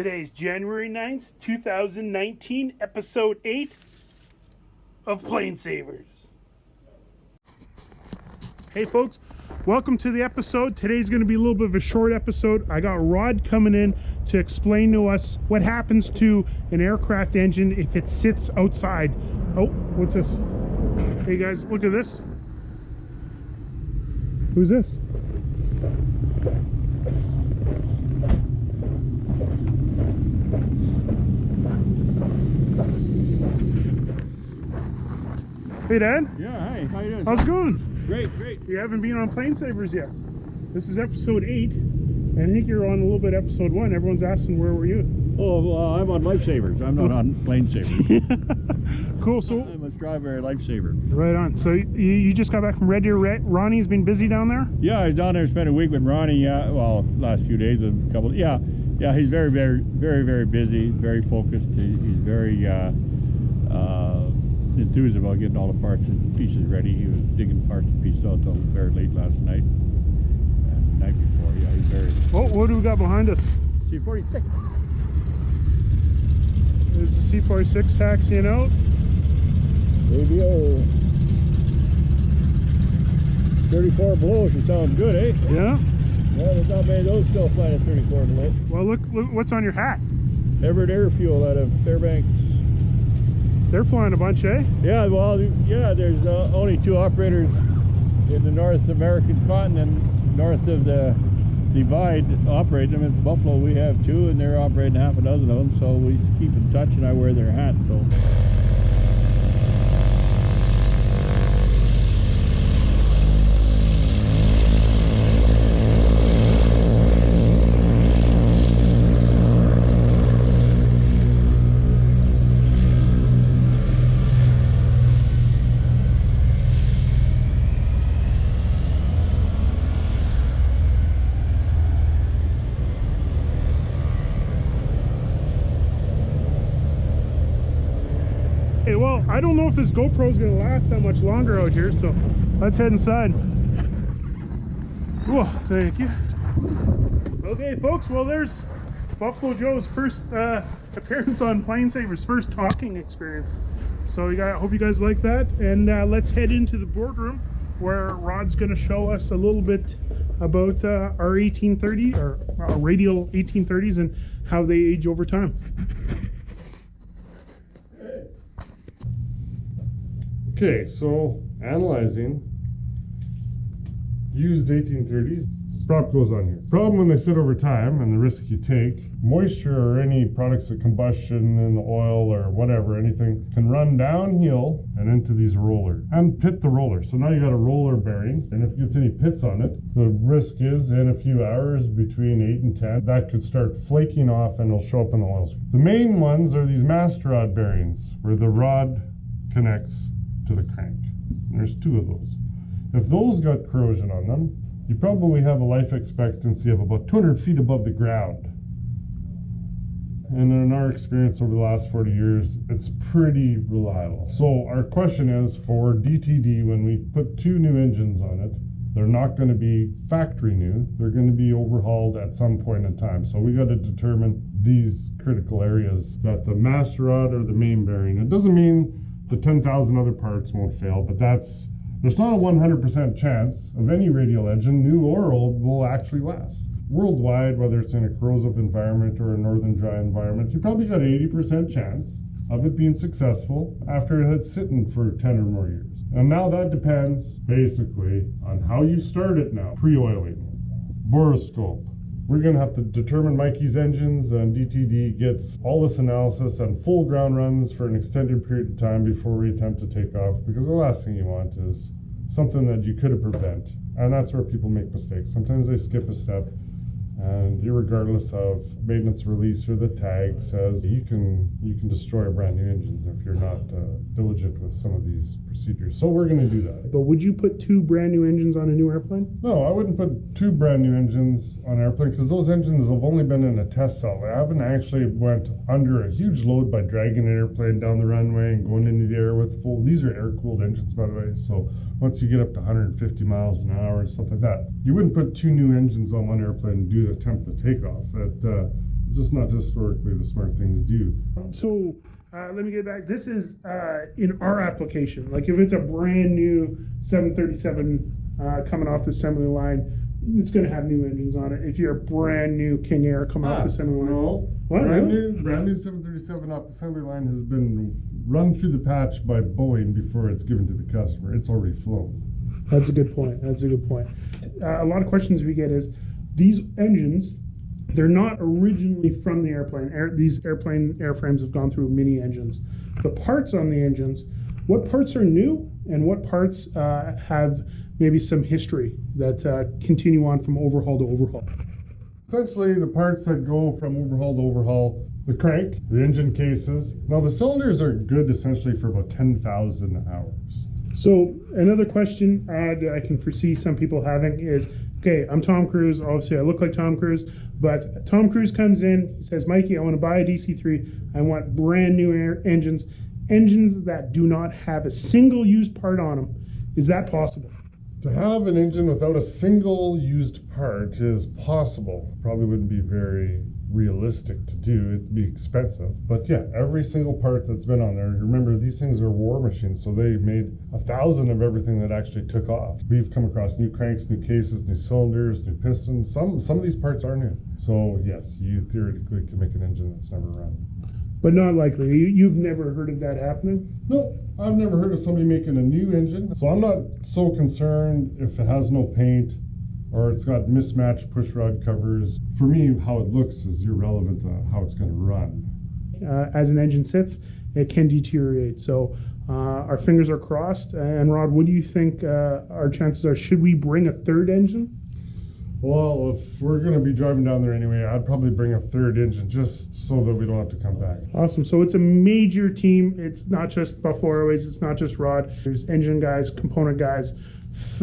Today's January 9th, 2019, episode 8 of Plane Savers. Hey folks, welcome to the episode. Today's going to be a little bit of a short episode. I got Rod coming in to explain to us what happens to an aircraft engine if it sits outside. Oh, what's this? Hey guys, look at this. Who's this? Hey Dad. Yeah, hi. How you doing? How's it going? Great, great. You haven't been on Plane Savers yet. This is episode 8, and I think you're on a little bit episode 1. Everyone's asking where were you? Oh, I'm on Lifesavers. I'm not on Plane Savers. Cool. So I'm a Strawberry Lifesaver. right on. So you just got back from Red Deer. Ronnie's been busy down there? Yeah, I was down there, spent a week with Ronnie. Well, last few days, a couple. Yeah, he's very, very, very, very busy, very focused. He's very enthused about getting all the parts and pieces ready. He was digging parts and pieces out until very late last night. And the night before, yeah, he's very. Oh, what do we got behind us? C-46. There's the C-46 taxiing out. ABO 34 below, she sounds good, eh? Yeah. Well, there's not many of those still flying at 34 below. Well, look what's on your hat. Everett Air Fuel out of Fairbanks. They're flying a bunch, eh? Yeah, well, yeah, there's only 2 operators in the North American continent, north of the divide, operating them. In Buffalo, we have 2, and they're operating half a dozen of them, so we keep in touch, and I wear their hat, so. Well, I don't know if this GoPro is going to last that much longer out here, so let's head inside. Whoa, thank you. Okay, folks, well, there's Buffalo Joe's first appearance on Plane Savers, first talking experience. So I hope you guys like that, and let's head into the boardroom where Rod's going to show us a little bit about our 1830 or our radial 1830s and how they age over time. Okay, so analyzing used 1830s, prop goes on here. Problem when they sit over time and the risk you take, moisture or any products of combustion in the oil or whatever, anything can run downhill and into these rollers and pit the roller. So now you got a roller bearing, and if it gets any pits on it, the risk is in a few hours, between 8 and 10, that could start flaking off and it'll show up in the oils. The main ones are these master rod bearings where the rod connects to the crank. There's 2 of those. If those got corrosion on them, you probably have a life expectancy of about 200 feet above the ground. And in our experience over the last 40 years, it's pretty reliable. So our question is, for DTD, when we put 2 new engines on it, they're not going to be factory new. They're going to be overhauled at some point in time. So we got to determine these critical areas that the master rod or the main bearing. It doesn't mean the 10,000 other parts won't fail, but there's not a 100% chance of any radial engine, new or old, will actually last. Worldwide, whether it's in a corrosive environment or a northern dry environment, you probably got 80% chance of it being successful after it had sitting for 10 or more years. And now that depends basically on how you start it now. Pre-oiling, borescope. We're going to have to determine Mikey's engines, and DTD gets all this analysis and full ground runs for an extended period of time before we attempt to take off, because the last thing you want is something that you could have prevented. And that's where people make mistakes. Sometimes they skip a step, and regardless of maintenance release or the tag says you can destroy brand new engines if you're not diligent with some of these procedures. So we're going to do that. But would you put 2 brand new engines on a new airplane? No, I wouldn't put 2 brand new engines on an airplane, because those engines have only been in a test cell. They haven't actually went under a huge load by dragging an airplane down the runway and going into the air with full. These are air-cooled engines, by the way, so once you get up to 150 miles an hour and stuff like that, you wouldn't put 2 new engines on one airplane and attempt the takeoff. It's just not historically the smart thing to do. So let me get back. This is in our application. Like if it's a brand new 737 coming off the assembly line, it's going to have new engines on it. If you're a brand new King Air coming off the assembly line, no, what? brand new 737 off the assembly line has been run through the patch by Boeing before it's given to the customer. It's already flown. That's a good point. That's a good point. A lot of questions we get is these engines, they're not originally from the airplane. These airplane airframes have gone through mini engines. The parts on the engines, what parts are new and what parts have maybe some history that continue on from overhaul to overhaul? Essentially, the parts that go from overhaul to overhaul, the crank, the engine cases. Now, the cylinders are good essentially for about 10,000 hours. So another question that I can foresee some people having is, okay, I'm Tom Cruise. Obviously, I look like Tom Cruise, but Tom Cruise comes in, he says, Mikey, I want to buy a DC-3. I want brand new engines that do not have a single used part on them. Is that possible? To have an engine without a single used part is possible. Probably wouldn't be very realistic to do. It'd be expensive. But yeah, every single part that's been on there, remember these things are war machines, so they made 1,000 of everything that actually took off. We've come across new cranks, new cases, new cylinders, new pistons. Some of these parts are new. So yes, you theoretically can make an engine that's never run. But not likely. You've never heard of that happening? No, I've never heard of somebody making a new engine. So I'm not so concerned if it has no paint or it's got mismatched push rod covers. For me, how it looks is irrelevant to how it's going to run. As an engine sits, it can deteriorate. So our fingers are crossed. And Rod, what do you think our chances are? Should we bring a third engine? Well, if we're going to be driving down there anyway, I'd probably bring a third engine just so that we don't have to come back. Awesome. So it's a major team. It's not just Buffalo Airways. It's not just Rod. There's engine guys, component guys,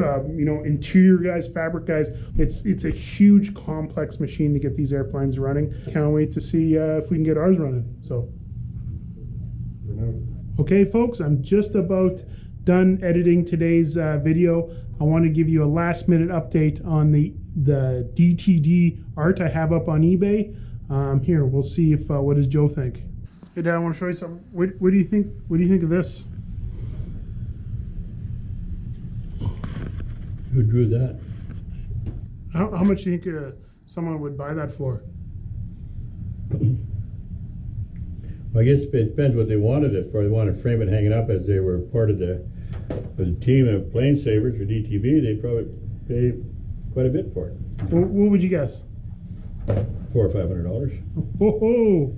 interior guys, fabric guys. It's a huge, complex machine to get these airplanes running. Can't wait to see if we can get ours running. So, okay, folks, I'm just about done editing today's video. I want to give you a last-minute update on the DTD Art I have up on eBay. Here, we'll see if what does Joe think. Hey, Dad, I want to show you something. What do you think? What do you think of this? Who drew that? How much do you think someone would buy that for? Well, I guess it depends what they wanted it for. They want to frame it hanging up as they were part of the team of plane savers or DTV. They probably pay quite a bit for it. What would you guess? $400 or $500. Whoa!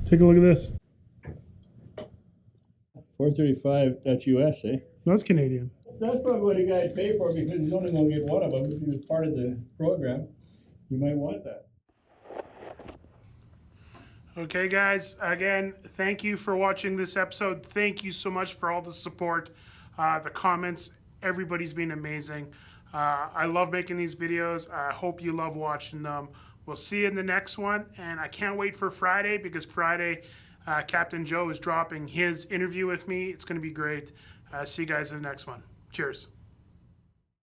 Take a look at this. $435. That's US, eh? No, that's Canadian. That's probably what the guys pay for because he's only going to get one of them. If he was part of the program, you might want that. Okay, guys, again, thank you for watching this episode. Thank you so much for all the support, the comments. Everybody's been amazing. I love making these videos. I hope you love watching them. We'll see you in the next one, and I can't wait for Friday because Friday, Captain Joe is dropping his interview with me. It's going to be great. See you guys in the next one. Cheers.